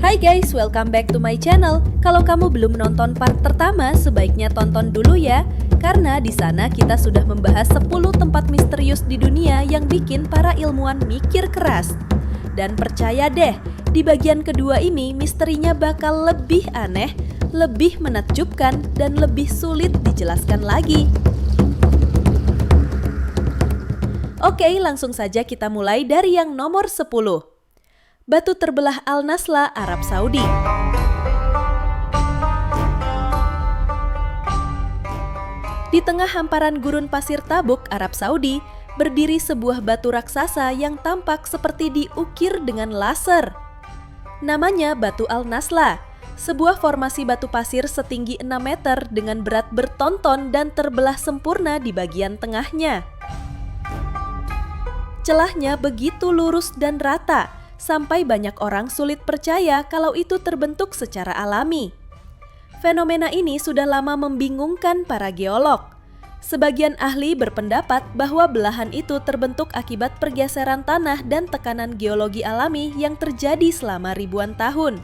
Hai guys, welcome back to my channel. Kalau kamu belum nonton part pertama, sebaiknya tonton dulu ya. Karena di sana kita sudah membahas 10 tempat misterius di dunia yang bikin para ilmuwan mikir keras. Dan percaya deh, di bagian kedua ini misterinya bakal lebih aneh, lebih menakjubkan, dan lebih sulit dijelaskan lagi. Oke, langsung saja kita mulai dari yang nomor 10. Batu terbelah Al-Nasla, Arab Saudi. Di tengah hamparan gurun pasir Tabuk, Arab Saudi, berdiri sebuah batu raksasa yang tampak seperti diukir dengan laser. Namanya Batu Al-Nasla, sebuah formasi batu pasir setinggi 6 meter dengan berat bertonton dan terbelah sempurna di bagian tengahnya. Celahnya begitu lurus dan rata, sampai banyak orang sulit percaya kalau itu terbentuk secara alami. Fenomena ini sudah lama membingungkan para geolog. Sebagian ahli berpendapat bahwa belahan itu terbentuk akibat pergeseran tanah dan tekanan geologi alami yang terjadi selama ribuan tahun.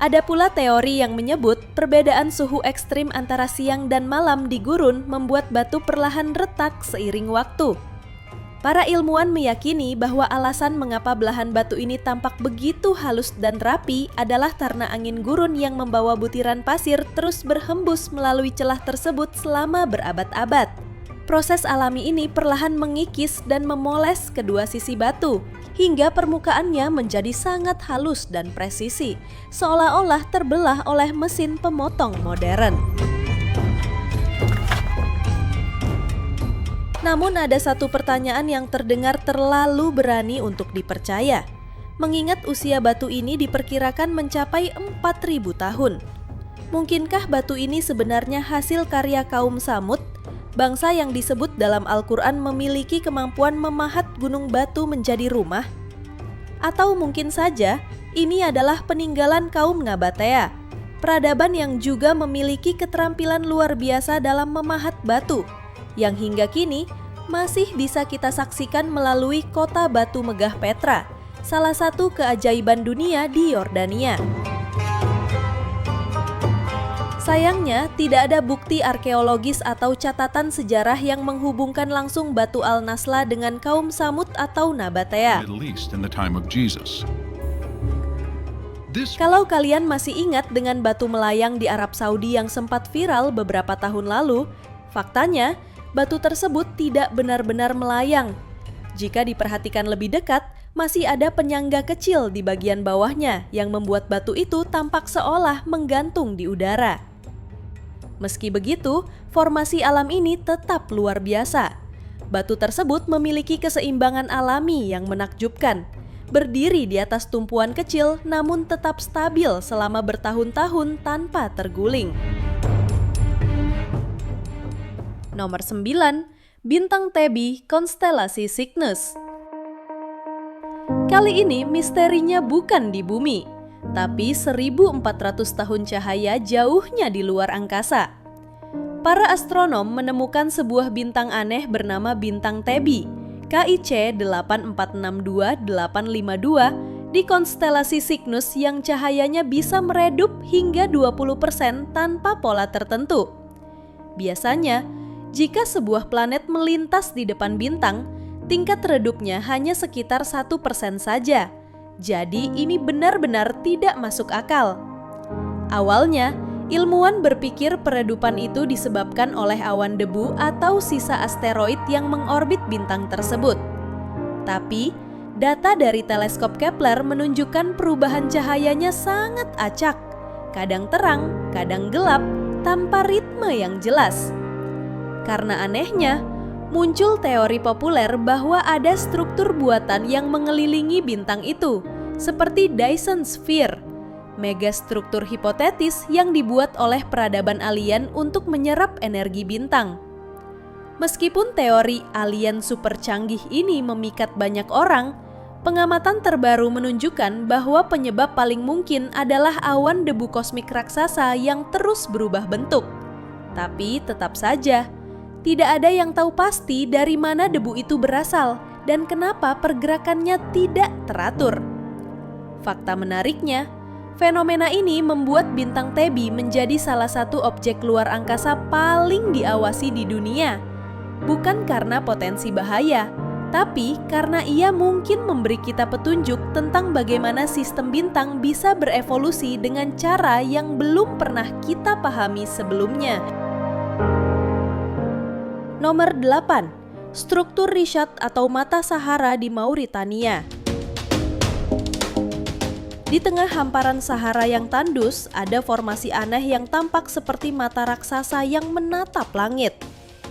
Ada pula teori yang menyebut perbedaan suhu ekstrim antara siang dan malam di gurun membuat batu perlahan retak seiring waktu. Para ilmuwan meyakini bahwa alasan mengapa belahan batu ini tampak begitu halus dan rapi adalah karena angin gurun yang membawa butiran pasir terus berhembus melalui celah tersebut selama berabad-abad. Proses alami ini perlahan mengikis dan memoles kedua sisi batu, hingga permukaannya menjadi sangat halus dan presisi, seolah-olah terbelah oleh mesin pemotong modern. Namun ada satu pertanyaan yang terdengar terlalu berani untuk dipercaya, mengingat usia batu ini diperkirakan mencapai 4.000 tahun. Mungkinkah batu ini sebenarnya hasil karya kaum Samud, bangsa yang disebut dalam Al-Quran memiliki kemampuan memahat gunung batu menjadi rumah? Atau mungkin saja ini adalah peninggalan kaum Nabatea, peradaban yang juga memiliki keterampilan luar biasa dalam memahat batu, yang hingga kini masih bisa kita saksikan melalui kota batu megah Petra, salah satu keajaiban dunia di Yordania. Sayangnya, tidak ada bukti arkeologis atau catatan sejarah yang menghubungkan langsung Batu Al-Nasla dengan kaum Samud atau Nabatea. Kalau kalian masih ingat dengan batu melayang di Arab Saudi yang sempat viral beberapa tahun lalu, faktanya, batu tersebut tidak benar-benar melayang. Jika diperhatikan lebih dekat, masih ada penyangga kecil di bagian bawahnya yang membuat batu itu tampak seolah menggantung di udara. Meski begitu, formasi alam ini tetap luar biasa. Batu tersebut memiliki keseimbangan alami yang menakjubkan. Berdiri di atas tumpuan kecil namun tetap stabil selama bertahun-tahun tanpa terguling. Nomor 9, Bintang Tebi, konstelasi Cygnus. Kali ini misterinya bukan di bumi, tapi 1.400 tahun cahaya jauhnya di luar angkasa. Para astronom menemukan sebuah bintang aneh bernama Bintang Tebi, KIC 8462852, di konstelasi Cygnus yang cahayanya bisa meredup hingga 20% tanpa pola tertentu. Biasanya, jika sebuah planet melintas di depan bintang, tingkat redupnya hanya sekitar 1% saja. Jadi ini benar-benar tidak masuk akal. Awalnya, ilmuwan berpikir peredupan itu disebabkan oleh awan debu atau sisa asteroid yang mengorbit bintang tersebut. Tapi, data dari teleskop Kepler menunjukkan perubahan cahayanya sangat acak, kadang terang, kadang gelap, tanpa ritme yang jelas. Karena anehnya, muncul teori populer bahwa ada struktur buatan yang mengelilingi bintang itu, seperti Dyson Sphere, megastruktur hipotetis yang dibuat oleh peradaban alien untuk menyerap energi bintang. Meskipun teori alien super canggih ini memikat banyak orang, pengamatan terbaru menunjukkan bahwa penyebab paling mungkin adalah awan debu kosmik raksasa yang terus berubah bentuk. Tapi tetap saja, tidak ada yang tahu pasti dari mana debu itu berasal dan kenapa pergerakannya tidak teratur. Fakta menariknya, Fenomena ini membuat bintang Tebi menjadi salah satu objek luar angkasa paling diawasi di dunia. Bukan karena potensi bahaya, tapi karena ia mungkin memberi kita petunjuk tentang bagaimana sistem bintang bisa berevolusi dengan cara yang belum pernah kita pahami sebelumnya. Nomor 8. Struktur Richat atau Mata Sahara di Mauritania. Di tengah hamparan Sahara yang tandus, ada formasi aneh yang tampak seperti mata raksasa yang menatap langit.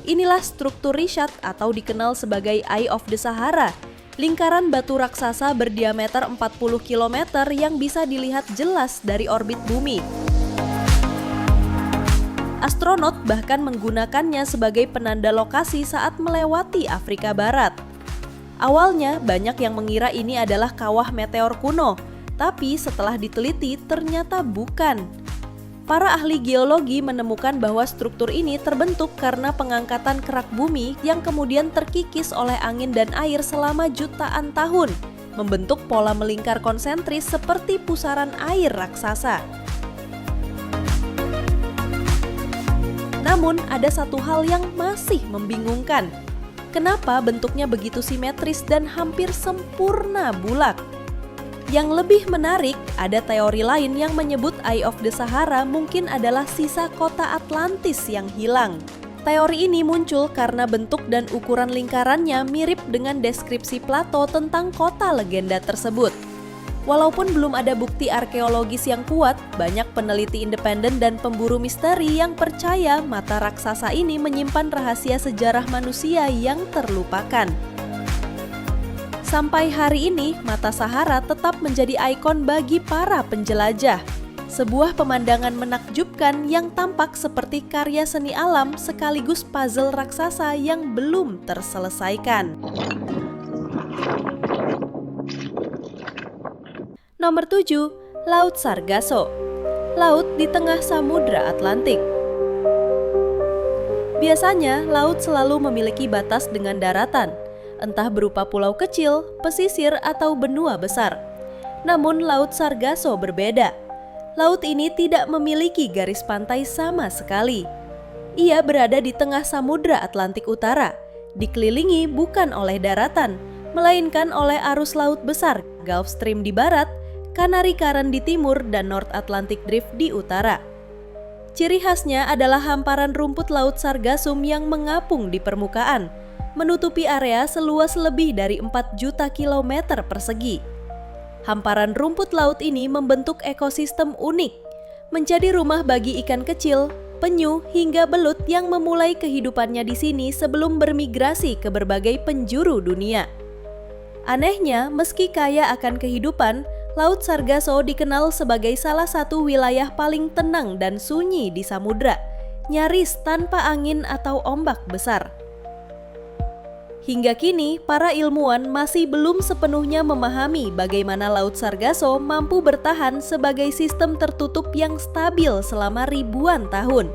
Inilah struktur Richat atau dikenal sebagai Eye of the Sahara, lingkaran batu raksasa berdiameter 40 km yang bisa dilihat jelas dari orbit bumi. Astronot bahkan menggunakannya sebagai penanda lokasi saat melewati Afrika Barat. Awalnya banyak yang mengira ini adalah kawah meteor kuno, tapi setelah diteliti ternyata bukan. Para ahli geologi menemukan bahwa struktur ini terbentuk karena pengangkatan kerak bumi yang kemudian terkikis oleh angin dan air selama jutaan tahun, membentuk pola melingkar konsentris seperti pusaran air raksasa. Namun ada satu hal yang masih membingungkan. Kenapa bentuknya begitu simetris dan hampir sempurna bulat? Yang lebih menarik, ada teori lain yang menyebut Eye of the Sahara mungkin adalah sisa kota Atlantis yang hilang. Teori ini muncul karena bentuk dan ukuran lingkarannya mirip dengan deskripsi Plato tentang kota legenda tersebut. Walaupun belum ada bukti arkeologis yang kuat, banyak peneliti independen dan pemburu misteri yang percaya mata raksasa ini menyimpan rahasia sejarah manusia yang terlupakan. Sampai hari ini, Mata Sahara tetap menjadi ikon bagi para penjelajah. Sebuah pemandangan menakjubkan yang tampak seperti karya seni alam sekaligus puzzle raksasa yang belum terselesaikan. Nomor 7. Laut Sargasso. Laut di tengah Samudra Atlantik. Biasanya, laut selalu memiliki batas dengan daratan, entah berupa pulau kecil, pesisir, atau benua besar. Namun Laut Sargasso berbeda. Laut ini tidak memiliki garis pantai sama sekali. Ia berada di tengah Samudra Atlantik Utara, dikelilingi bukan oleh daratan, melainkan oleh arus laut besar, Gulf Stream di barat, Canary Current di timur, dan North Atlantic Drift di utara. Ciri khasnya adalah hamparan rumput laut sargassum yang mengapung di permukaan, menutupi area seluas lebih dari 4 juta kilometer persegi. Hamparan rumput laut ini membentuk ekosistem unik, menjadi rumah bagi ikan kecil, penyu, hingga belut yang memulai kehidupannya di sini sebelum bermigrasi ke berbagai penjuru dunia. Anehnya, meski kaya akan kehidupan, Laut Sargasso dikenal sebagai salah satu wilayah paling tenang dan sunyi di samudra, nyaris tanpa angin atau ombak besar. Hingga kini, para ilmuwan masih belum sepenuhnya memahami bagaimana Laut Sargasso mampu bertahan sebagai sistem tertutup yang stabil selama ribuan tahun.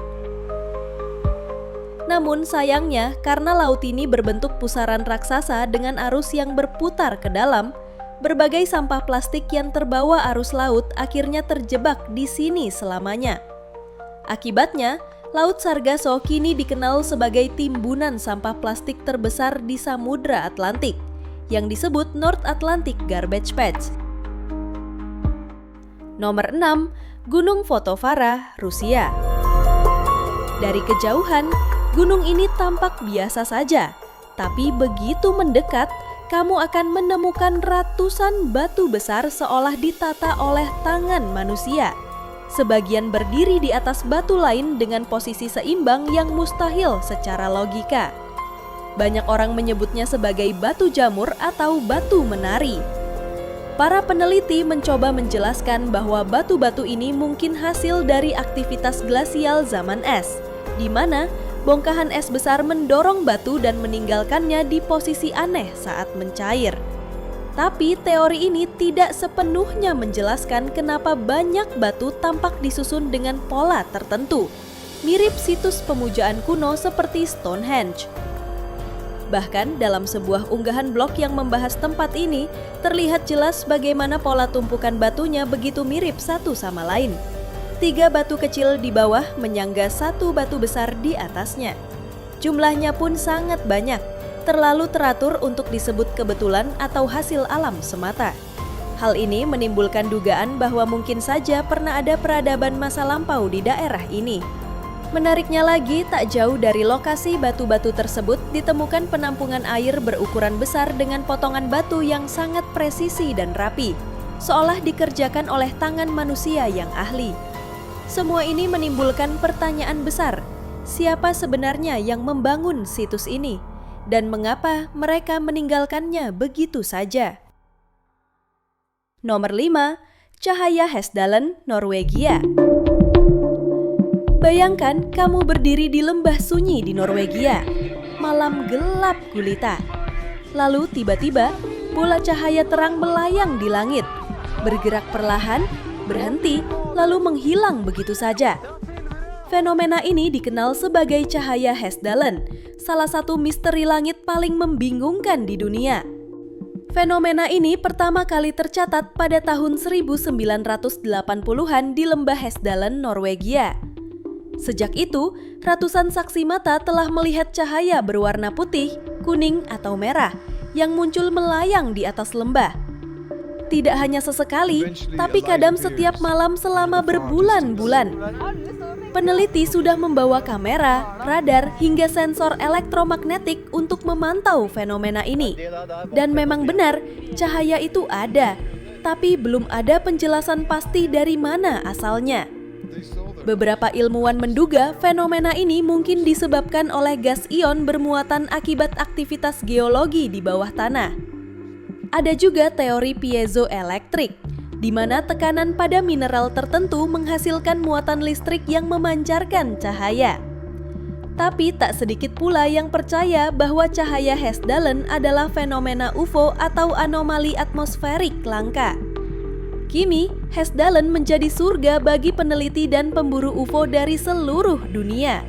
Namun sayangnya, karena laut ini berbentuk pusaran raksasa dengan arus yang berputar ke dalam, berbagai sampah plastik yang terbawa arus laut akhirnya terjebak di sini selamanya. Akibatnya, Laut Sargasso kini dikenal sebagai timbunan sampah plastik terbesar di Samudra Atlantik, yang disebut North Atlantic Garbage Patch. Nomor 6. Gunung Fotovara, Rusia. Dari kejauhan, gunung ini tampak biasa saja, tapi begitu mendekat, kamu akan menemukan ratusan batu besar seolah ditata oleh tangan manusia. Sebagian berdiri di atas batu lain dengan posisi seimbang yang mustahil secara logika. Banyak orang menyebutnya sebagai batu jamur atau batu menari. Para peneliti mencoba menjelaskan bahwa batu-batu ini mungkin hasil dari aktivitas glasial zaman es, di mana bongkahan es besar mendorong batu dan meninggalkannya di posisi aneh saat mencair. Tapi teori ini tidak sepenuhnya menjelaskan kenapa banyak batu tampak disusun dengan pola tertentu, mirip situs pemujaan kuno seperti Stonehenge. Bahkan dalam sebuah unggahan blog yang membahas tempat ini, terlihat jelas bagaimana pola tumpukan batunya begitu mirip satu sama lain. 3 batu kecil di bawah menyangga 1 batu besar di atasnya. Jumlahnya pun sangat banyak, terlalu teratur untuk disebut kebetulan atau hasil alam semata. Hal ini menimbulkan dugaan bahwa mungkin saja pernah ada peradaban masa lampau di daerah ini. Menariknya lagi, tak jauh dari lokasi batu-batu tersebut ditemukan penampungan air berukuran besar dengan potongan batu yang sangat presisi dan rapi, seolah dikerjakan oleh tangan manusia yang ahli. Semua ini menimbulkan pertanyaan besar, siapa sebenarnya yang membangun situs ini? Dan mengapa mereka meninggalkannya begitu saja? Nomor 5. Cahaya Hesdalen, Norwegia. Bayangkan kamu berdiri di lembah sunyi di Norwegia. Malam gelap gulita. Lalu tiba-tiba bola cahaya terang melayang di langit. Bergerak perlahan, berhenti, lalu menghilang begitu saja. Fenomena ini dikenal sebagai cahaya Hesdalen, salah satu misteri langit paling membingungkan di dunia. Fenomena ini pertama kali tercatat pada tahun 1980-an di lembah Hesdalen, Norwegia. Sejak itu, ratusan saksi mata telah melihat cahaya berwarna putih, kuning, atau merah yang muncul melayang di atas lembah. Tidak hanya sesekali, tapi kadang setiap malam selama berbulan-bulan. Peneliti sudah membawa kamera, radar, hingga sensor elektromagnetik untuk memantau fenomena ini. Dan memang benar, cahaya itu ada, tapi belum ada penjelasan pasti dari mana asalnya. Beberapa ilmuwan menduga fenomena ini mungkin disebabkan oleh gas ion bermuatan akibat aktivitas geologi di bawah tanah. Ada juga teori piezoelektrik, di mana tekanan pada mineral tertentu menghasilkan muatan listrik yang memancarkan cahaya. Tapi tak sedikit pula yang percaya bahwa cahaya Hesdalen adalah fenomena UFO atau anomali atmosferik langka. Kini, Hesdalen menjadi surga bagi peneliti dan pemburu UFO dari seluruh dunia.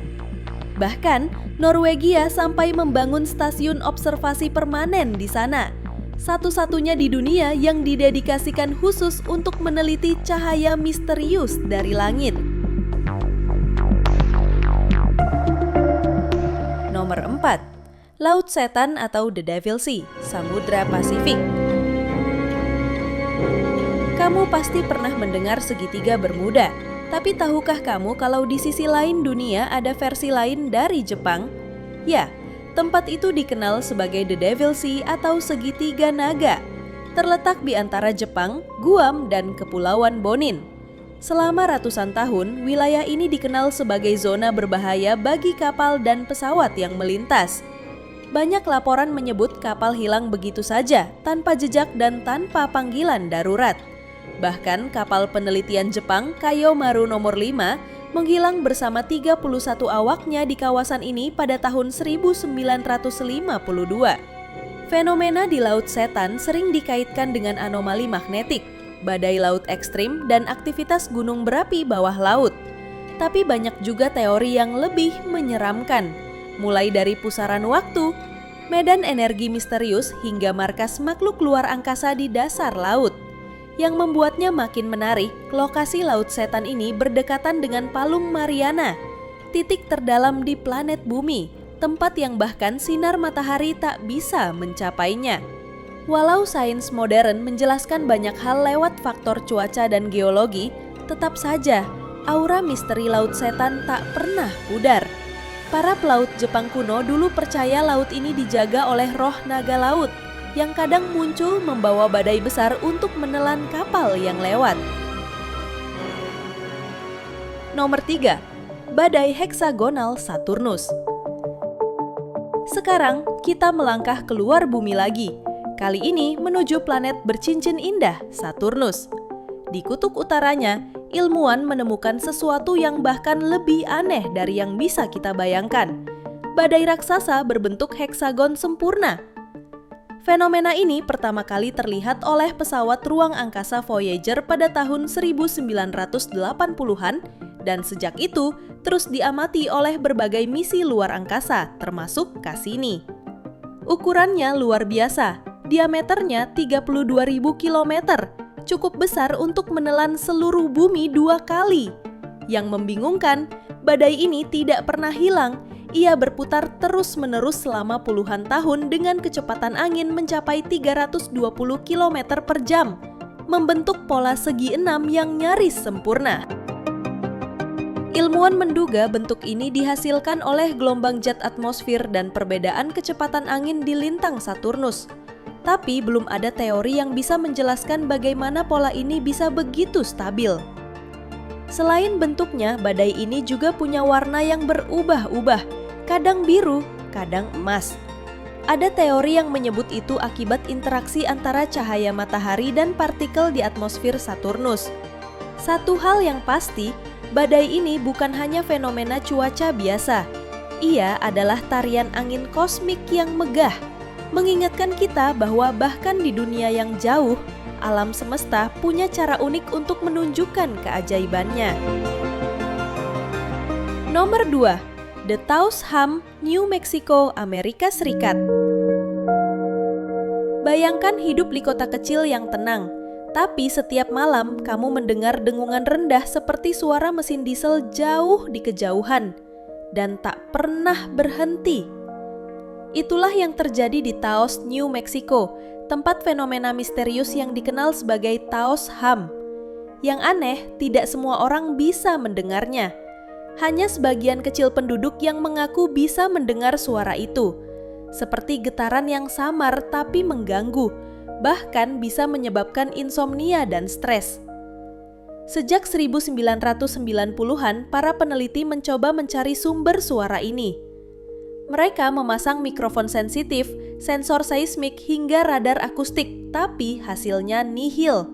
Bahkan, Norwegia sampai membangun stasiun observasi permanen di sana. Satu-satunya di dunia yang didedikasikan khusus untuk meneliti cahaya misterius dari langit. Nomor 4. Laut Setan atau The Devil Sea, Samudra Pasifik. Kamu pasti pernah mendengar segitiga Bermuda, tapi tahukah kamu kalau di sisi lain dunia ada versi lain dari Jepang? Ya, tempat itu dikenal sebagai The Devil Sea atau segitiga naga, terletak di antara Jepang, Guam, dan Kepulauan Bonin. Selama ratusan tahun, wilayah ini dikenal sebagai zona berbahaya bagi kapal dan pesawat yang melintas. Banyak laporan menyebut kapal hilang begitu saja, tanpa jejak dan tanpa panggilan darurat. Bahkan kapal penelitian Jepang Kayomaru nomor 5 menghilang bersama 31 awaknya di kawasan ini pada tahun 1952. Fenomena di Laut Setan sering dikaitkan dengan anomali magnetik, badai laut ekstrim, dan aktivitas gunung berapi bawah laut. Tapi banyak juga teori yang lebih menyeramkan, mulai dari pusaran waktu, medan energi misterius, hingga markas makhluk luar angkasa di dasar laut. Yang membuatnya makin menarik, lokasi Laut Setan ini berdekatan dengan Palung Mariana, titik terdalam di planet Bumi, tempat yang bahkan sinar matahari tak bisa mencapainya. Walau sains modern menjelaskan banyak hal lewat faktor cuaca dan geologi, tetap saja aura misteri Laut Setan tak pernah pudar. Para pelaut Jepang kuno dulu percaya laut ini dijaga oleh roh naga laut, yang kadang muncul membawa badai besar untuk menelan kapal yang lewat. Nomor 3. Badai heksagonal Saturnus. Sekarang kita melangkah keluar bumi lagi. Kali ini menuju planet bercincin indah, Saturnus. Di kutub utaranya, ilmuwan menemukan sesuatu yang bahkan lebih aneh dari yang bisa kita bayangkan. Badai raksasa berbentuk heksagon sempurna. Fenomena ini pertama kali terlihat oleh pesawat ruang angkasa Voyager pada tahun 1980-an dan sejak itu terus diamati oleh berbagai misi luar angkasa, termasuk Cassini. Ukurannya luar biasa, diameternya 32.000 km, cukup besar untuk menelan seluruh bumi 2 kali. Yang membingungkan, badai ini tidak pernah hilang. Ia berputar terus-menerus selama puluhan tahun dengan kecepatan angin mencapai 320 km per jam, membentuk pola segi enam yang nyaris sempurna. Ilmuwan menduga bentuk ini dihasilkan oleh gelombang jet atmosfer dan perbedaan kecepatan angin di lintang Saturnus. Tapi belum ada teori yang bisa menjelaskan bagaimana pola ini bisa begitu stabil. Selain bentuknya, badai ini juga punya warna yang berubah-ubah, kadang biru, kadang emas. Ada teori yang menyebut itu akibat interaksi antara cahaya matahari dan partikel di atmosfer Saturnus. Satu hal yang pasti, badai ini bukan hanya fenomena cuaca biasa. Ia adalah tarian angin kosmik yang megah, mengingatkan kita bahwa bahkan di dunia yang jauh, alam semesta punya cara unik untuk menunjukkan keajaibannya. Nomor 2. The Taos Ham, New Mexico, Amerika Serikat. Bayangkan hidup di kota kecil yang tenang, tapi setiap malam kamu mendengar dengungan rendah seperti suara mesin diesel jauh di kejauhan dan tak pernah berhenti. Itulah yang terjadi di Taos, New Mexico, tempat fenomena misterius yang dikenal sebagai Taos Ham. Yang aneh, tidak semua orang bisa mendengarnya. Hanya sebagian kecil penduduk yang mengaku bisa mendengar suara itu, seperti getaran yang samar tapi mengganggu, bahkan bisa menyebabkan insomnia dan stres. Sejak 1990-an, para peneliti mencoba mencari sumber suara ini. Mereka memasang mikrofon sensitif, sensor seismik hingga radar akustik, tapi hasilnya nihil.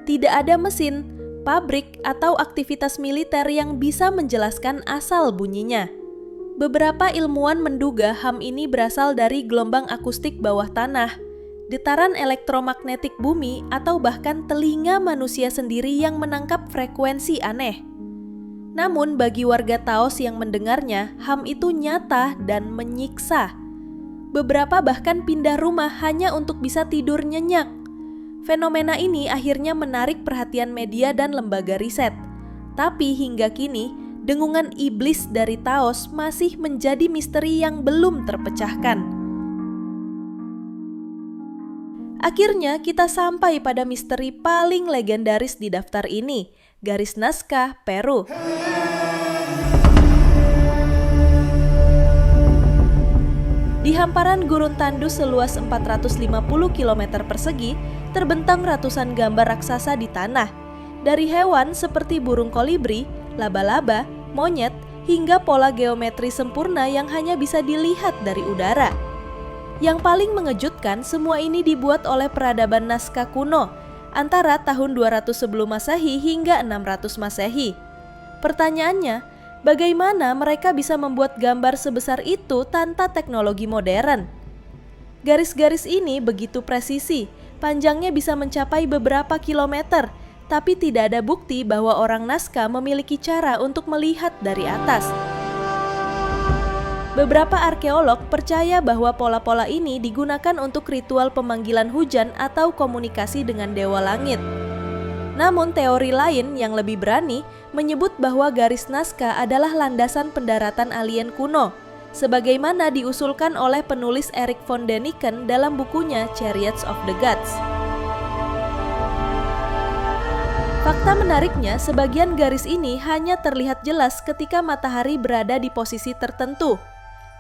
Tidak ada mesin, pabrik, atau aktivitas militer yang bisa menjelaskan asal bunyinya. Beberapa ilmuwan menduga ham ini berasal dari gelombang akustik bawah tanah, getaran elektromagnetik bumi, atau bahkan telinga manusia sendiri yang menangkap frekuensi aneh. Namun bagi warga Taos yang mendengarnya, ham itu nyata dan menyiksa. Beberapa bahkan pindah rumah hanya untuk bisa tidur nyenyak. Fenomena ini akhirnya menarik perhatian media dan lembaga riset. Tapi hingga kini, dengungan iblis dari Taos masih menjadi misteri yang belum terpecahkan. Akhirnya kita sampai pada misteri paling legendaris di daftar ini, garis Nazca, Peru. Di hamparan gurun tandus seluas 450 km persegi, terbentang ratusan gambar raksasa di tanah. Dari hewan seperti burung kolibri, laba-laba, monyet, hingga pola geometri sempurna yang hanya bisa dilihat dari udara. Yang paling mengejutkan, semua ini dibuat oleh peradaban Nazca kuno, antara tahun 200 sebelum Masehi hingga 600 Masehi. Pertanyaannya, bagaimana mereka bisa membuat gambar sebesar itu tanpa teknologi modern? Garis-garis ini begitu presisi, panjangnya bisa mencapai beberapa kilometer, tapi tidak ada bukti bahwa orang Nazca memiliki cara untuk melihat dari atas. Beberapa arkeolog percaya bahwa pola-pola ini digunakan untuk ritual pemanggilan hujan atau komunikasi dengan dewa langit. Namun teori lain yang lebih berani menyebut bahwa garis Nazca adalah landasan pendaratan alien kuno, sebagaimana diusulkan oleh penulis Erich von Däniken dalam bukunya Chariots of the Gods. Fakta menariknya, sebagian garis ini hanya terlihat jelas ketika matahari berada di posisi tertentu,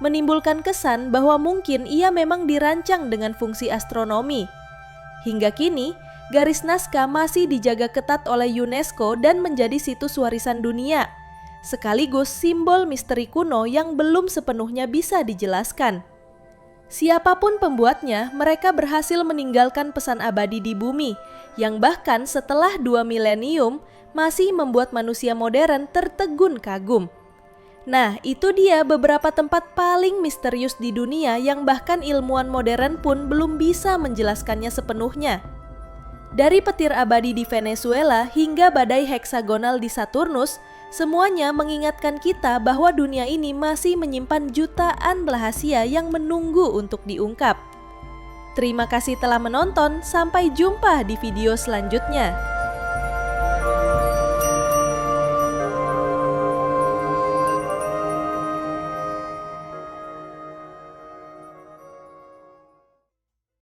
menimbulkan kesan bahwa mungkin ia memang dirancang dengan fungsi astronomi. Hingga kini, garis Nazca masih dijaga ketat oleh UNESCO dan menjadi situs warisan dunia, sekaligus simbol misteri kuno yang belum sepenuhnya bisa dijelaskan. Siapapun pembuatnya, mereka berhasil meninggalkan pesan abadi di bumi, yang bahkan setelah 2 milenium masih membuat manusia modern tertegun kagum. Nah, itu dia beberapa tempat paling misterius di dunia yang bahkan ilmuwan modern pun belum bisa menjelaskannya sepenuhnya. Dari petir abadi di Venezuela hingga badai heksagonal di Saturnus, Semuanya mengingatkan kita bahwa dunia ini masih menyimpan jutaan rahasia yang menunggu untuk diungkap. Terima kasih telah menonton, sampai jumpa di video selanjutnya.